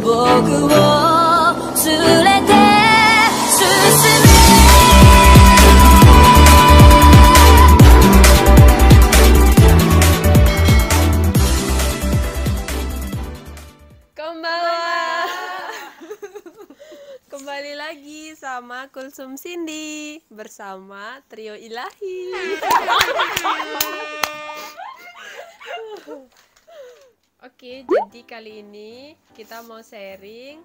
僕を連れて進めKembali lagi sama Kulsum Cindy bersama Trio Ilahi. Oke, jadi kali ini kita mau sharing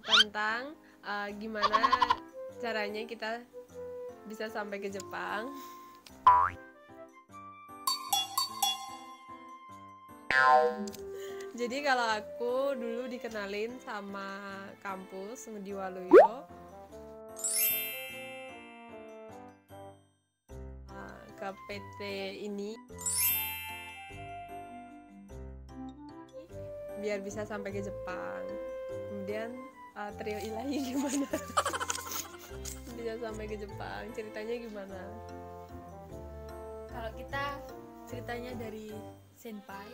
tentang gimana caranya kita bisa sampai ke Jepang. Jadi kalau aku dulu dikenalin sama kampus Ngudi Waluyo ke PT ini biar bisa sampai ke Jepang. Kemudian Trio Ilahi gimana? Bisa sampai ke Jepang, ceritanya gimana? Kalau kita ceritanya dari senpai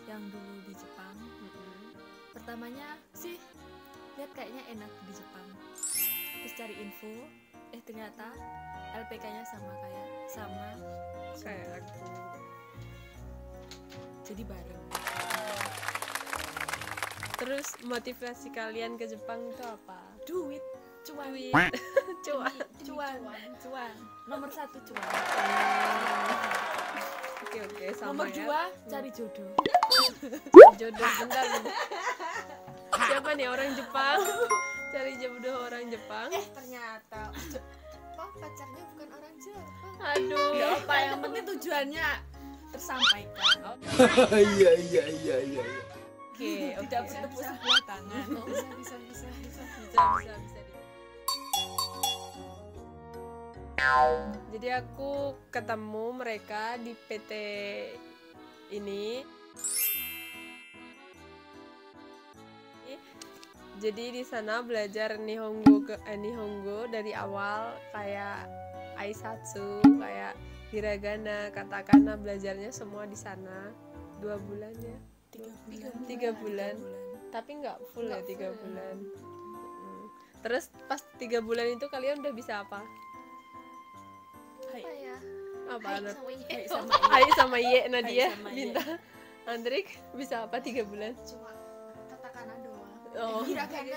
yang dulu di Jepang. Pertamanya sih lihat kayaknya enak di Jepang, terus cari info, ternyata LPK-nya sama kayak aku. Jadi bareng. Terus motivasi kalian ke Jepang itu apa? Duit, cuan, cuan. Nomor 1 cuan. Oke, sama Nomor ya. 2 cari jodoh. Jodoh, bentar. Siapa nih orang Jepang? Cari jodoh orang Jepang. Ternyata pacarnya bukan orang Jepang. Aduh, Gak apa, yang penting tujuannya tersampaikan. Iya. Oke. Tidak bertepuk sebelah tangan. Bisa. Jadi aku ketemu mereka di PT ini. Jadi di sana belajar Nihongo dari awal, kayak Aisatsu, kayak hiragana, katakana, belajarnya semua di sana. 2 bulan ya? 3 bulan. Tapi nggak full ya 3 bulan. Terus pas 3 bulan itu kalian udah bisa apa? Apa ya? Apa? Hai Hai sama sama Iye. Ye, Nadia, sama Ye. Binta, Andrik bisa apa 3 bulan? Cuma katakana doang. Oh. Hiragana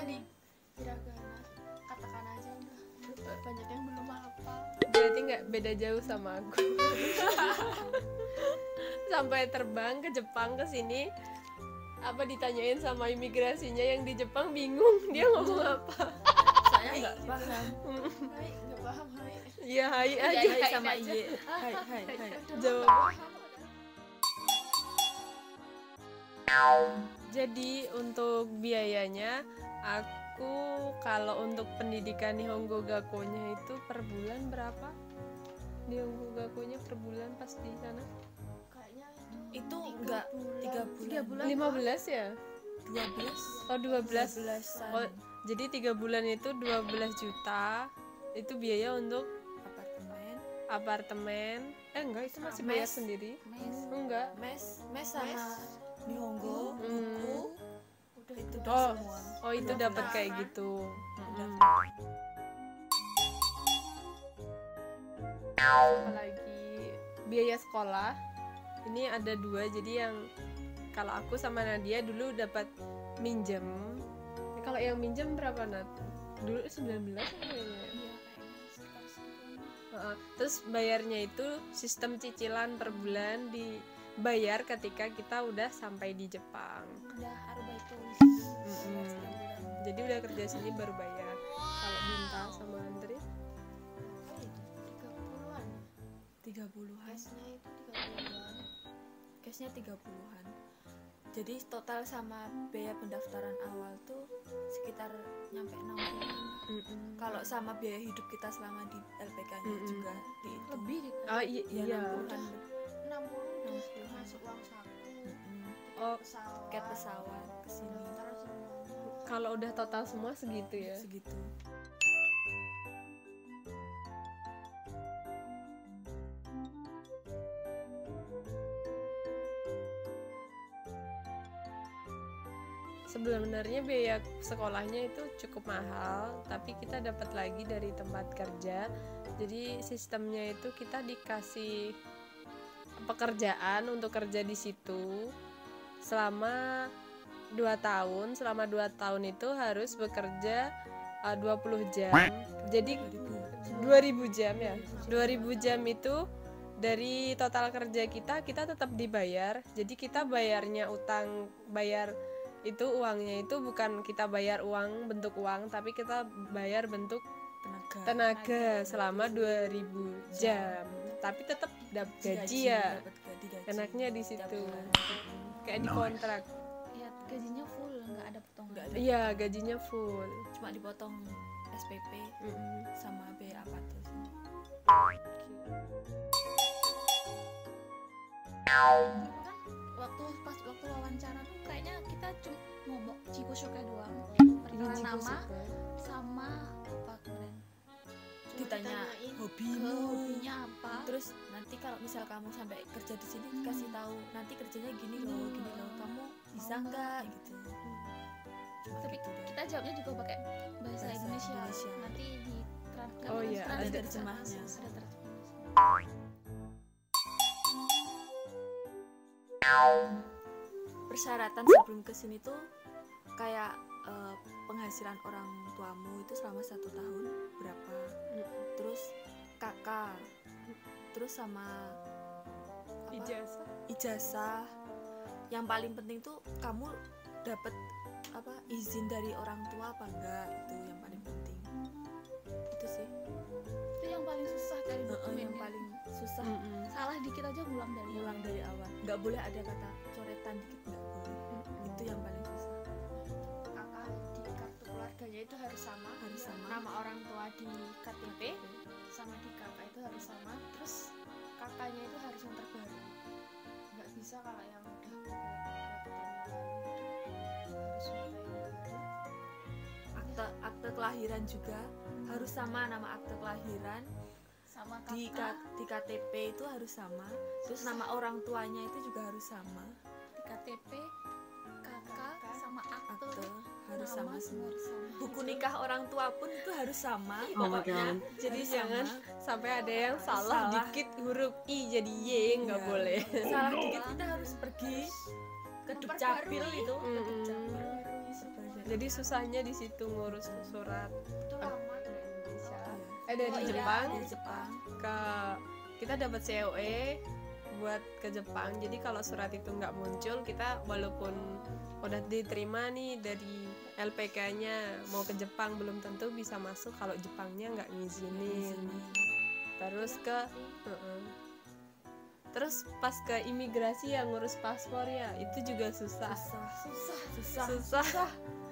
katakana aja udah. Banyak yang belum hafal. Berarti nggak beda jauh sama aku. Sampai terbang ke Jepang ke sini, apa ditanyain sama imigrasinya yang di Jepang, bingung dia ngomong apa. Saya nggak paham. Hai, nggak paham hai. Iya, hai aja. Hai sama Iye. Hai. Jawab. Jadi untuk biayanya, aku kalau untuk pendidikan Nihongo Gakonya itu per bulan berapa? Nihongo Gakonya per bulan pas di sana? Kayaknya Itu enggak 3 bulan. 15 ya? 12. Oh 12. 12-an. Oh, jadi 3 bulan itu 12 juta. Itu biaya untuk apartemen. Enggak, itu masih bayar Mes. sendiri. Mes. Enggak. Mes sama Nihongo, buku, udah itu Oh, semua. oh itu dapat kayak gitu. Apalagi biaya sekolah ini ada 2. Jadi yang kalau aku sama Nadia dulu dapat minjem. Kalau yang minjem berapa, Nat? Dulu 19 kayaknya. iya kayaknya sekitar segitu. Terus bayarnya itu sistem cicilan per bulan, dibayar ketika kita udah sampai di Jepang. Udah arbaitu. Jadi udah kerja sini baru bayar. Kalau Binta sama Andri 30-an. 30-an. Cashnya itu 30-an. Cashnya 30-an. Jadi total sama biaya pendaftaran awal tuh sekitar nyampe 60-an. Kalau sama biaya hidup kita selama di LPK-nya juga dihitung. Lebih gitu. Oh iya, Ya 60-an. 60 masuk uang saku. Oh, Tiket pesawat ke sini Taruh semua. kalau udah total semua segitu ya. segitu. Sebelum sebenarnya biaya sekolahnya itu cukup mahal, tapi kita dapat lagi dari tempat kerja. Jadi sistemnya itu kita dikasih pekerjaan untuk kerja di situ selama 2 tahun. Selama 2 tahun itu harus bekerja 20 jam. Jadi 2000 jam ya. 2000 jam itu dari total kerja kita tetap dibayar. Jadi kita bayarnya bayar itu uangnya itu bukan kita bayar uang bentuk uang, tapi kita bayar bentuk tenaga selama 2000 jam. Tapi tetap dapat gaji ya. Enaknya di situ. Kayak di kontrak. Ya gajinya full, nggak ada potongan. Iya, gajinya full. Cuma dipotong SPP sama biaya apa tuh. Kan waktu wawancara tuh kayaknya kita cuma ngomong Cikusuke doang, perkenalan nama sama apa kemarin, cuma Ditanya ditanyain hobinya apa. Terus nanti kalau misal kamu sampai kerja di sini kasih tahu nanti kerjanya gini loh, kamu bisa nggak gitu. Tapi kita jawabnya juga pakai bahasa Indonesia. Nanti di Oh iya, ada terjemahnya. Ada terjemahnya. Persyaratan sebelum kesini tuh kayak penghasilan orang tuamu itu selama 1 tahun berapa, terus kakak, terus sama apa? Ijazah. Yang paling penting tuh kamu dapat apa izin dari orang tua apa enggak, itu yang paling penting. Itu sih Itu yang paling susah dari dokumennya. yang paling susah. Salah dikit aja ngulang dari awal, nggak boleh ada kata coretan dikit, nggak boleh. Itu yang paling susah. kakak di kartu keluarganya itu harus sama. Nama orang tua di KTP sama di kakak itu harus sama. Terus kakaknya itu harus yang terbaru. Nggak bisa kalau yang udah berapa tahun yang lalu. Harus minta yang baru. Akte kelahiran juga harus sama, nama akte kelahiran Sama di KTP itu harus sama. Terus nama orang tuanya itu juga harus sama. di KTP kakak sama akte Harus sama nama semua. harus sama. Buku nikah orang tua pun itu harus sama. Oh my Pokoknya God. Jadi harus jangan sama. sampai ada yang salah dikit huruf I jadi Y, nggak Iya. boleh. Salah dikit kita harus pergi ke Dukcapil itu. Ke Dukcapil. Jadi susahnya di situ ngurus surat Itu lama dari Indonesia. dari Jepang Dari Jepang. ke kita dapat COE buat ke Jepang. Jadi kalau surat itu nggak muncul, kita walaupun udah diterima nih dari LPK-nya mau ke Jepang belum tentu bisa masuk kalau Jepangnya nggak ngizinin. Terus terus pas ke imigrasi yang ngurus paspor ya itu juga susah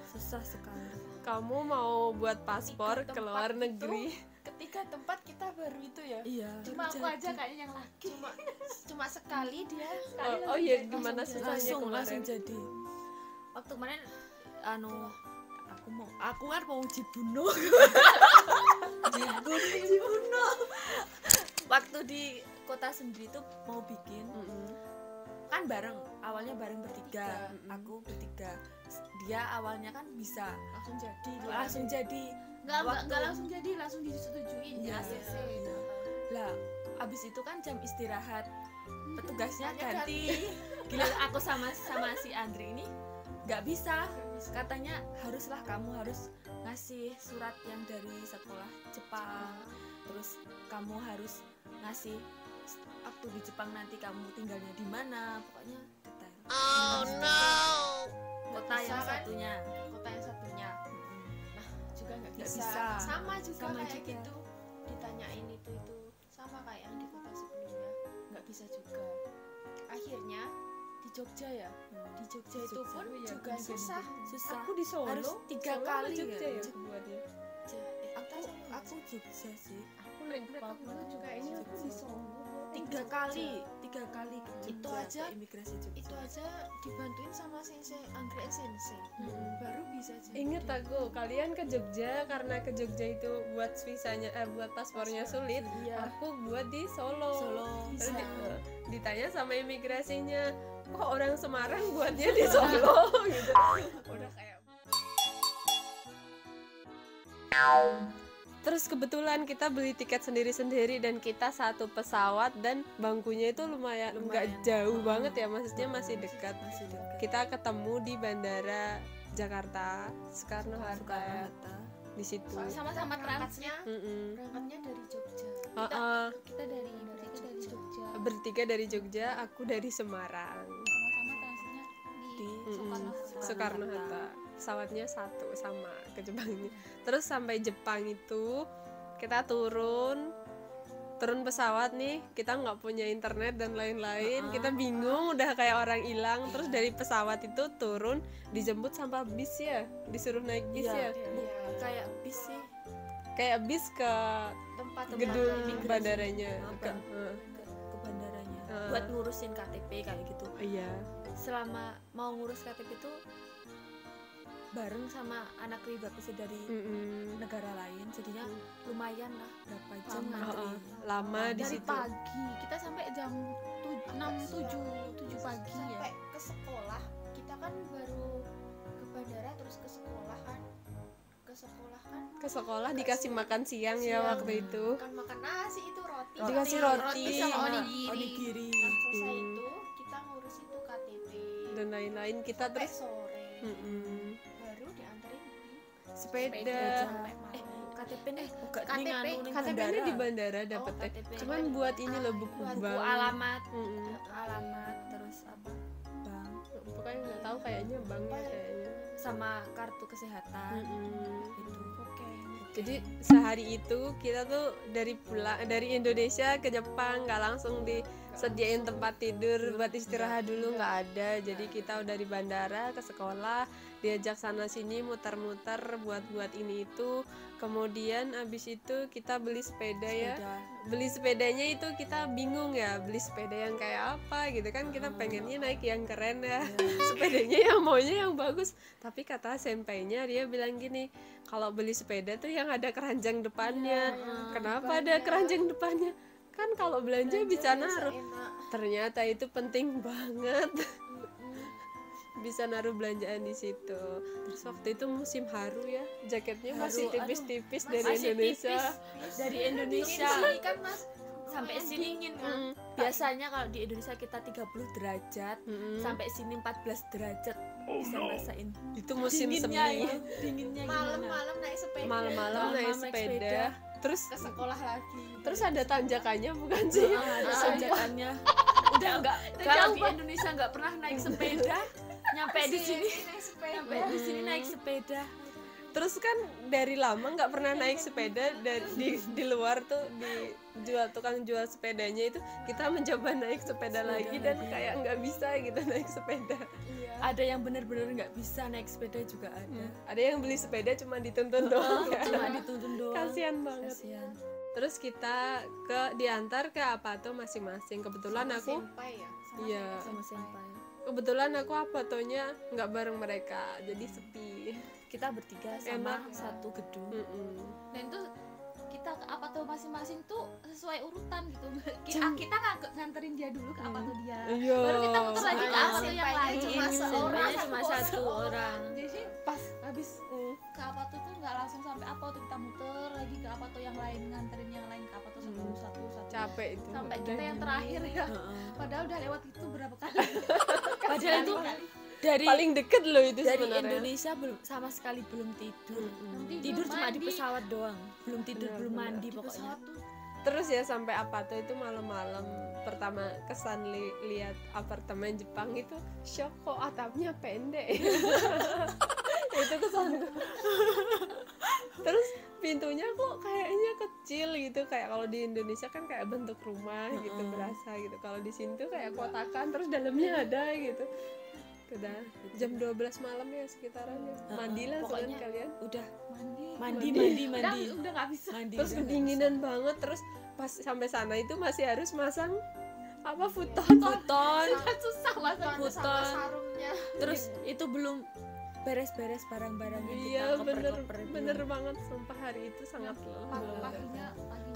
Susah sekali. kamu mau buat paspor ke luar negeri Ketiga tempat kita baru itu ya. Iya. Cuma aku aja kayaknya yang lagi. Cuma sekali dia. oh iya gimana susahnya langsung kemarin jadi. Waktu kemarin aku kan mau dibunuh. dibunuh. Waktu di kota sendiri tuh mau bikin kan awalnya bareng bertiga. Aku bertiga. Dia awalnya kan bisa langsung jadi Enggak langsung jadi, langsung disetujuin di Iya. ACC. lah. Abis itu kan jam istirahat, petugasnya ganti. Gila, aku sama si Andri ini nggak bisa. Katanya kamu harus ngasih surat yang dari sekolah Jepang. Terus kamu harus ngasih waktu di Jepang nanti kamu tinggalnya di mana, pokoknya detail. Oh no. Kota yang Bisa, kan? satunya. Kota yang satunya. Nah, juga nggak Nggak bisa. bisa. Sama juga Sama kayak juga. gitu. Ditanyain itu sama kayak yang di kota sebelumnya. Nggak bisa juga. Akhirnya di Jogja ya. Di Jogja itu pun juga susah. Susah. aku di Solo Harus 3 Solo apa kali Jogja ya? ya buatnya Aku Jogja sih. aku lupa juga ini aku di Solo. 3 kali ke Jogja, Itu aja ke imigrasi Jogja. Itu aja dibantuin sama sensei anggrek sensei. Baru bisa jadi. Ingat aku, kalian ke Jogja karena ke Jogja itu buat visanya buat paspornya sulit. Iya. Aku buat di Solo. Terus Bisa. ditanya sama imigrasinya, kok orang Semarang buatnya di Solo gitu. Udah kayak Terus kebetulan kita beli tiket sendiri-sendiri dan kita satu pesawat dan bangkunya itu lumayan nggak jauh banget ya, maksudnya masih dekat. Kita ketemu di bandara Jakarta Soekarno-Hatta di situ. Sama-sama transit. Mm-mm. Berangkatnya dari Jogja. Kita dari Jogja. Bertiga dari Jogja, aku dari Semarang. Sama-sama transitnya di Soekarno-Hatta. Pesawatnya satu sama ke Jepang ini. Terus sampai Jepang itu kita turun pesawat nih, kita nggak punya internet dan lain-lain. Kita bingung, udah kayak orang hilang. Terus dari pesawat itu turun, dijemput sama bis ya, disuruh naik bis ya. Kayak bis sih, Kayak bis ke tempat gedung imigrasi. bandaranya. ke bandaranya buat ngurusin KTP kayak gitu. Iya. Selama mau ngurus KTP itu bareng sama anak pribadi dari negara lain, jadinya lumayan lah berapa jam antri. Lama di dari situ. pagi kita sampai jam 7 pagi sampai ya. ke sekolah. Kita kan baru ke bandara terus ke sekolah kan. Ke sekolah dikasih makan siang ya waktu itu. Bukan makan nasi, itu roti. Dikasih roti sama onigiri. Nah, selesai itu kita ngurus itu KTP dan lain-lain. Kita sampai terus sore. Mm-mm. Baru dianterin di sepeda. sampai malam. KTP nih bukan KTP ini di bandara dapetnya. KTP. Cuman buat ini loh buku buku bank. alamat, Mm-mm. alamat terus apa? Bank Pokoknya nggak tahu kayaknya bank ya kayaknya. sama kartu kesehatan Mm-mm. itu. Jadi sehari itu kita tuh dari Indonesia ke Jepang nggak langsung disediain tempat tidur buat istirahat dulu, nggak ada. Jadi kita udah di bandara ke sekolah, diajak sana sini muter-muter buat ini itu. Kemudian abis itu kita beli sepeda ya. Beli sepedanya itu kita bingung ya, beli sepeda yang kayak apa gitu kan, kita pengennya naik yang keren ya. Sepedanya yang maunya yang bagus, tapi kata senpainya dia bilang gini, kalau beli sepeda tuh yang ada keranjang depannya. Kenapa ada keranjang depannya? Kan kalau belanja bisa naruh. Ternyata itu penting banget. Bisa naruh belanjaan di situ. Terus waktu itu musim haru ya, jaketnya masih tipis-tipis dari Indonesia. Dari Indonesia kan Mas sampai sini dingin kan. Biasanya kalau di Indonesia kita 30 derajat, sampai sini 14 derajat bisa ngerasain. Itu musim dinginnya semi. itu, dinginnya gimana? malam-malam naik sepeda. Malam-malam naik sepeda. Terus Ke sekolah lagi. terus ada tanjakannya bukan sih? Ada tanjakannya. Udah enggak, kalau di Indonesia enggak pernah naik sepeda, nyampe di sini naik sepeda. nyampe di sini naik sepeda. Terus kan dari lama nggak pernah naik sepeda, dan di luar tuh tukang jual sepedanya itu kita mencoba naik sepeda lagi dan kayak nggak bisa gitu naik sepeda. Ada yang benar-benar nggak bisa naik sepeda juga ada. Ada yang beli sepeda cuma dituntun doang ya. Cuma dituntun doang. Kasian banget. Kasian. Terus kita diantar ke apa tuh masing-masing. Kebetulan aku Senpai ya. iya. Sama senpai. Kebetulan aku apatonya nggak bareng mereka, jadi sepi. Kita bertiga sama Enak. satu gedung. Dan itu kita ke apa tuh masing-masing tuh sesuai urutan gitu. Cem- Kita nggak nganterin dia dulu ke apa tuh dia. Iya. Baru kita muter lagi ke apa tuh yang Senpainya lain. cuma Sebenarnya seorang. cuma satu orang. Jadi pas habis ke apa tuh nggak langsung sampai apa tuh, kita muter lagi ke apa tuh yang lain, nganterin yang lain ke apa tuh satu Capek itu. sampai kita yang terakhir ya. Padahal udah lewat itu berapa kali. Padahal itu dari Paling deket loh itu dari sebenarnya. Indonesia belum sama sekali belum tidur. Tidur Belum cuma di mandi. pesawat doang. Belum tidur, belum Benar-benar. mandi pokoknya. Pesawat tuh Terus ya sampai apa tuh itu malam-malam pertama kesan lihat apartemen Jepang itu shock, kok atapnya pendek. Itu kesanku. Terus pintunya kok kayaknya kecil gitu, kayak kalau di Indonesia kan kayak bentuk rumah gitu berasa gitu. Kalau di sini tuh kayak kotakan terus dalamnya ada gitu. Udah jam 12 malam ya sekitarannya. Mandilah pokoknya sekalian kalian. Udah mandi. mandi. Udah nggak bisa. Mandi. Terus udah nggak kedinginan banget, terus pas sampai sana itu masih harus masang apa futon. bisa. Futon. Susah banget. Sama Futon. sarungnya. Terus itu belum beres-beres barang-barangnya kita Iya koper-koper bener banget, sumpah hari itu sangat lelah.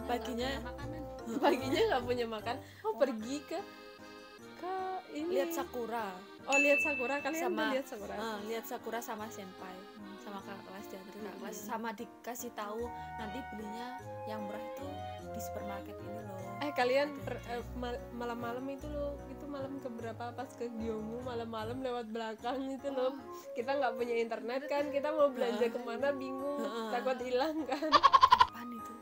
Paginya nggak punya makanan. Paginya nggak punya makan, pergi ke ini lihat sakura. Oh, lihat Sakura, kalian Sama- udah lihat Sakura? lihat Sakura sama senpai, sama kakak kelas diantar kakak kelas, sama dikasih tahu nanti belinya yang murah itu di supermarket ini loh. Kalian Ada. malam-malam itu loh, itu malam keberapa pas ke Gyeonggu, malam-malam lewat belakang itu loh. Kita nggak punya internet kan, kita mau belanja kemana bingung, takut hilang kan. Kapan itu?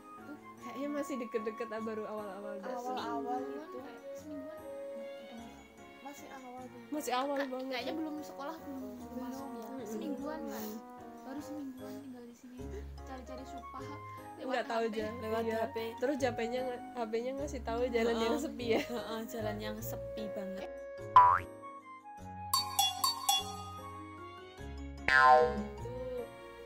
Kayaknya masih deket-deket baru awal-awal dah. Awal-awal itu kayak semingguan masih awal dulu. Masih awal banget. Kayaknya belum sekolah belum masuk ya. Semingguan kan. Baru semingguan tinggal di sini cari-cari supah. Nggak tahu aja. Lewat Iya. HP. Terus HP-nya ngasih tahu jalan yang sepi ya. Jalan yang sepi banget.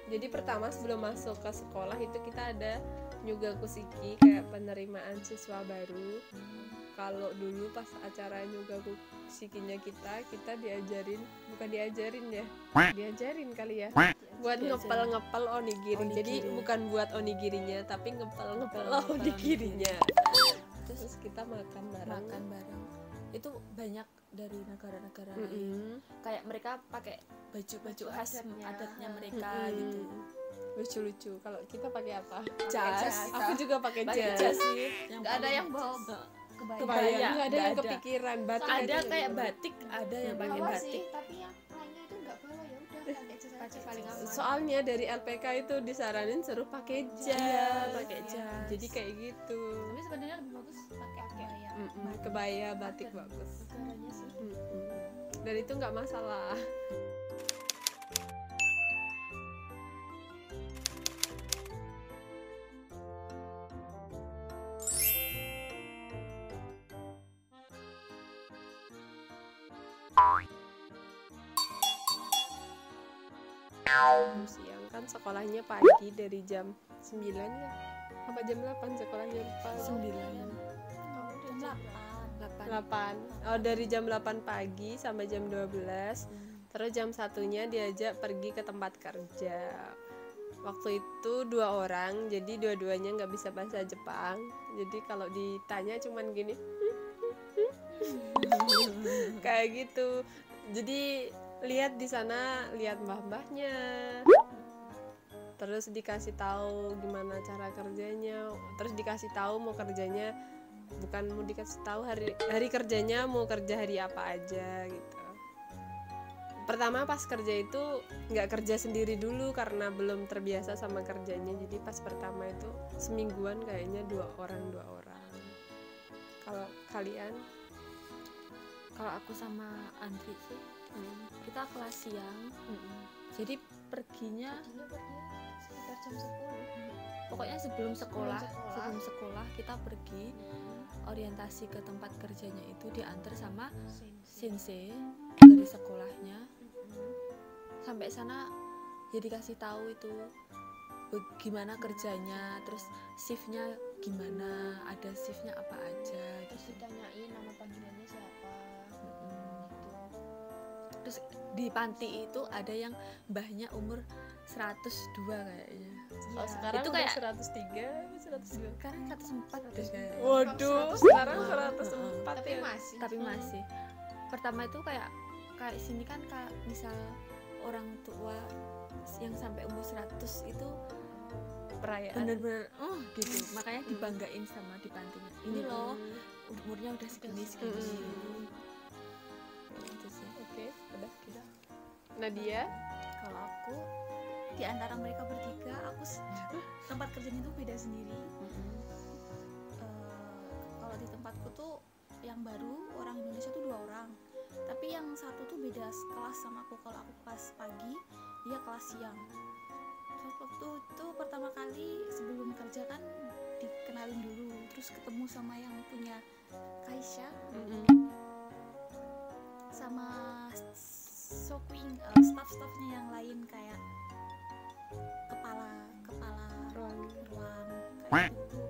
Jadi pertama sebelum masuk ke sekolah itu kita ada Nyugaku Shiki, kayak penerimaan siswa baru. Kalau dulu pas acara Nyugaku Shikinya kita diajarin, bukan diajarin ya, diajarin kali ya, buat ngepel onigiri. Jadi bukan buat onigirinya, tapi ngepel onigirinya. Terus kita makan bareng. Itu banyak dari negara-negara lain. Kayak mereka pakai baju khas adatnya mereka gitu. Lucu-lucu. Kalau kita pakai apa? Jas. Aku juga pakai Pakai jas. jas sih. Nggak ada yang bawa Kebayang, Kebaya, nggak ada nggak yang ada. kepikiran. Batik Ada aja kayak gitu. batik, ada yang pakai bawa batik. sih tapi yang lainnya itu nggak bawa, ya udah pakai jas aja paling aman. Soalnya dari LPK itu disaranin suruh pakai jas. Iya, pakai jas. Jadi kayak gitu. Tapi sebenarnya lebih bagus pakai kebaya. Kebaya batik bagus. Negaranya sih. Dan itu nggak masalah. Siang kan sekolahnya pagi dari jam 9 ya, apa jam 8 sekolahnya, lupa. 8. Oh, dari jam 8 pagi sampai jam 12. Terus jam 1-nya diajak pergi ke tempat kerja. Waktu itu 2 orang, jadi dua-duanya nggak bisa bahasa Jepang. Jadi kalau ditanya cuman gini kayak gitu. Jadi lihat di sana, lihat mbah-mbahnya, terus dikasih tahu gimana cara kerjanya, terus dikasih tahu mau kerjanya, bukan mau dikasih tahu hari kerjanya mau kerja hari apa aja gitu. Pertama pas kerja itu nggak kerja sendiri dulu karena belum terbiasa sama kerjanya, jadi pas pertama itu semingguan kayaknya 2 orang. Kalau kalian? Kalau aku sama Andri sih, kita kelas siang. Jadi perginya sekitar jam 10. pokoknya sebelum sekolah kita pergi orientasi ke tempat kerjanya itu diantar sama sensei dari sekolahnya. Sampai sana ya dikasih tahu itu gimana kerjanya, terus shiftnya gimana, ada shiftnya apa aja Terus gitu. ditanyain nama panggilannya siapa. Terus di panti itu ada yang mbahnya umur 102 kayaknya. Oh, sekarang itu udah kayak 103, 102. sekarang 104 deh kayaknya. Waduh, sekarang 104 Tapi ya. masih. Tapi masih pertama itu kayak sini kan misal orang tua yang sampai umur 100 itu Perayaan. bener-bener gitu, makanya dibanggain sama di pantinya. Ini loh umurnya udah segini gitu sih. Oke, udah. Nadia? Kalau aku di antara mereka bertiga, tempat kerjanya itu beda sendiri. Kalau di tempatku tuh yang baru orang Indonesia tuh 2 orang, tapi yang satu tuh beda kelas sama aku. Kalau aku kelas pagi, dia kelas siang. Terus waktu itu pertama kali sebelum kerja kan dikenalin dulu, terus ketemu sama yang punya Kaisha sama staff-staffnya yang lain, kayak kepala ruang kayak gitu.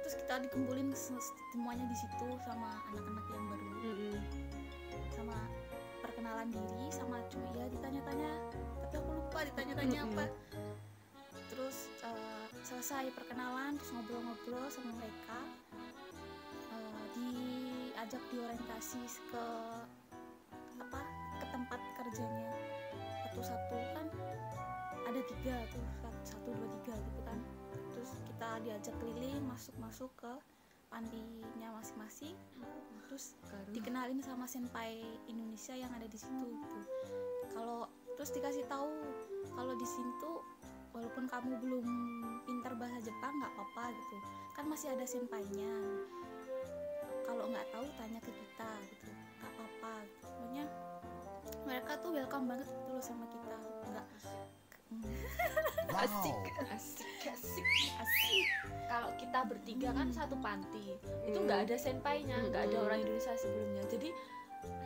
Terus kita dikumpulin semuanya di situ sama anak-anak yang baru, sama perkenalan diri sama cuy ya, ditanya-tanya tapi aku lupa ditanya-tanya apa. Terus selesai perkenalan, terus ngobrol-ngobrol sama mereka, diajak diorientasi ke kerjanya satu-satu kan, ada 3 tuh, 1, 2, 3 gitu kan. Terus kita diajak keliling, masuk ke pantinya masing-masing, terus dikenalin sama senpai Indonesia yang ada di situ gitu. Kalau terus dikasih tahu kalau di situ walaupun kamu belum pintar bahasa Jepang nggak apa-apa gitu kan, masih ada senpainya, kalau nggak tahu tanya ke kita gitu, nggak apa-apa gitu. Pokoknya mereka tuh welcome banget gitu loh sama kita, nggak Asik. Kalau kita bertiga kan satu panti, itu nggak ada senpainya, nggak ada orang Indonesia sebelumnya. Jadi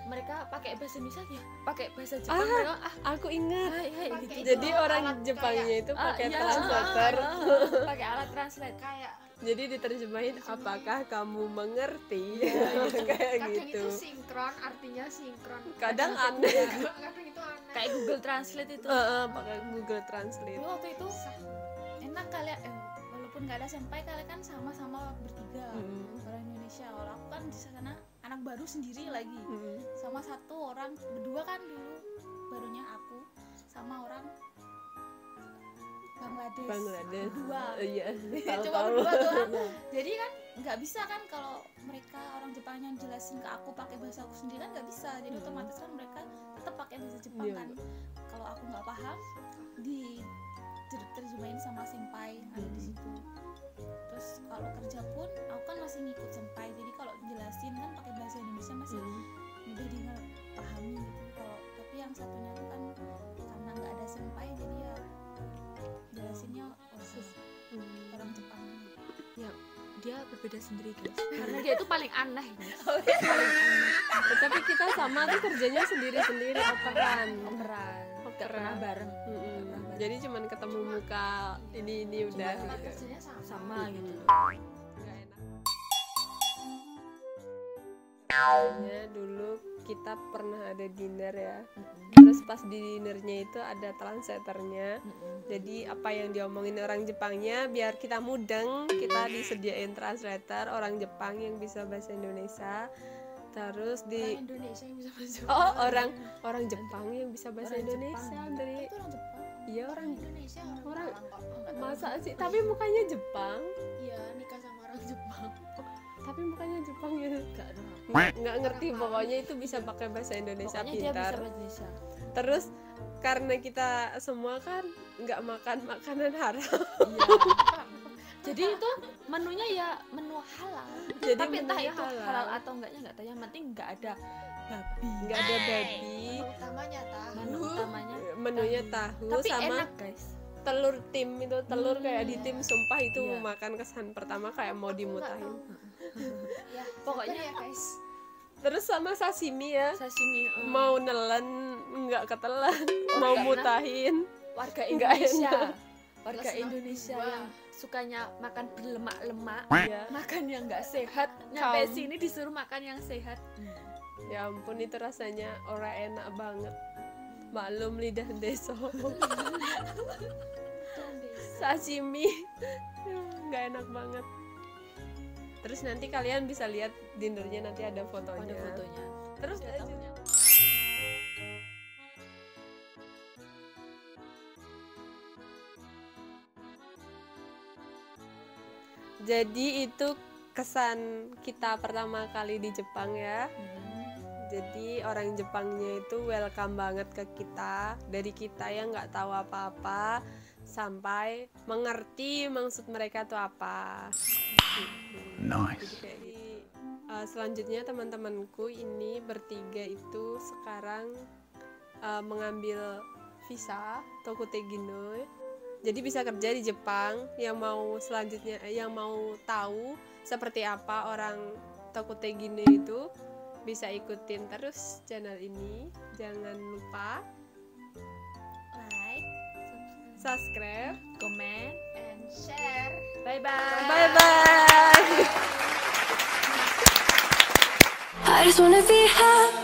mereka pakai bahasa Indonesia ya, pakai bahasa Jepang. Mereka Aku ingat. gitu. Jadi orang Jepangnya itu pakai translator. Pakai alat translate. Kayak Jadi diterjemahin apakah kamu mengerti? Kayak kadang gitu. itu sinkron, artinya sinkron. Kadang aneh. Kadang itu aneh. Kayak Google Translate itu. Pakai Google Translate. Dulu waktu itu enak kalian walaupun nggak ada senpai, kalian kan sama-sama bertiga orang Indonesia. Kalau aku kan di sana anak baru sendiri lagi, sama satu orang, berdua kan dulu barunya aku sama orang Bangladesh. Berdua. Iya. Cuma berdua doang. Jadi kan nggak bisa kan kalau mereka orang Jepangnya jelasin ke aku pakai bahasa aku sendiri kan nggak bisa. Jadi otomatis kan mereka tetap pakai bahasa Jepang kan. Kalau aku nggak paham diterjemahin sama senpai ada di situ. Terus kalau kerja pun aku kan masih ngikut senpai. Jadi kalau jelasin kan pakai bahasa Indonesia masih mudah dipahami gitu. Kalau tapi yang satunya tuh kan karena nggak ada senpai jadi ya jelasinnya orang Jepang. Ya, dia berbeda sendiri guys. Karena dia itu paling aneh guys. Tapi kita sama tuh kerjanya sendiri-sendiri, operan. Gak pernah bareng. Jadi cuman ketemu muka ini udah Tempat gitu. kerjanya Sama gitu. Nggak enak. Kayaknya dulu kita pernah ada dinner ya. Terus pas di dinernya itu ada translatornya. Jadi apa yang diomongin orang Jepangnya biar kita mudeng, kita disediain translator orang Jepang yang bisa bahasa Indonesia. Terus di Indonesia yang bisa bahasa orang Jepang yang bisa bahasa Indonesia dari Itu orang Jepang. iya orang Indonesia orang Jepang kok. masa sih, tapi mukanya Jepang, Iya, nikah sama orang Jepang. tapi mukanya Jepang ya Gak nggak ngerti, pokoknya itu bisa pakai bahasa Indonesia Pokoknya dia bisa pintar. bahasa Indonesia. Terus karena kita semua kan nggak makan makanan haram, Iya. Jadi itu menunya ya menu halal. Jadi Tapi entah menunya itu halal atau enggaknya enggak tahu. Yang penting enggak ada babi. nggak ada babi, Utamanya tahu. Menu utamanya menunya tahu tapi sama enak guys. telur tim itu, telur kayak di tim, sumpah itu Iya. makan kesan pertama kayak mau dimutahin. Ya, Pokoknya ya guys. Terus sama sashimi ya, sashimi mau nelen nggak ketelan, mau karena mutahin. warga Nggak Indonesia. enak. Warga Plus Indonesia dua. yang sukanya makan berlemak-lemak, Iya. makan yang enggak sehat. Nyampe Kaum. sini disuruh makan yang sehat. Ya ampun, itu rasanya ora enak banget. Maklum lidah deso. Sashimi nggak enak banget. Terus nanti kalian bisa lihat dinernya, nanti ada fotonya. Ada fotonya. Terus jadi itu kesan kita pertama kali di Jepang ya. Jadi orang Jepangnya itu welcome banget ke kita, dari kita yang nggak tahu apa-apa sampai mengerti maksud mereka tuh apa. Nice. Jadi selanjutnya teman-temanku ini bertiga itu sekarang mengambil visa Tokutegino. Jadi bisa kerja di Jepang. Yang mau selanjutnya, yang mau tahu seperti apa orang Tokutegino itu, bisa ikutin terus channel ini. Jangan lupa Like, subscribe, Comment, And share. bye bye. bye bye. I just wanna be happy.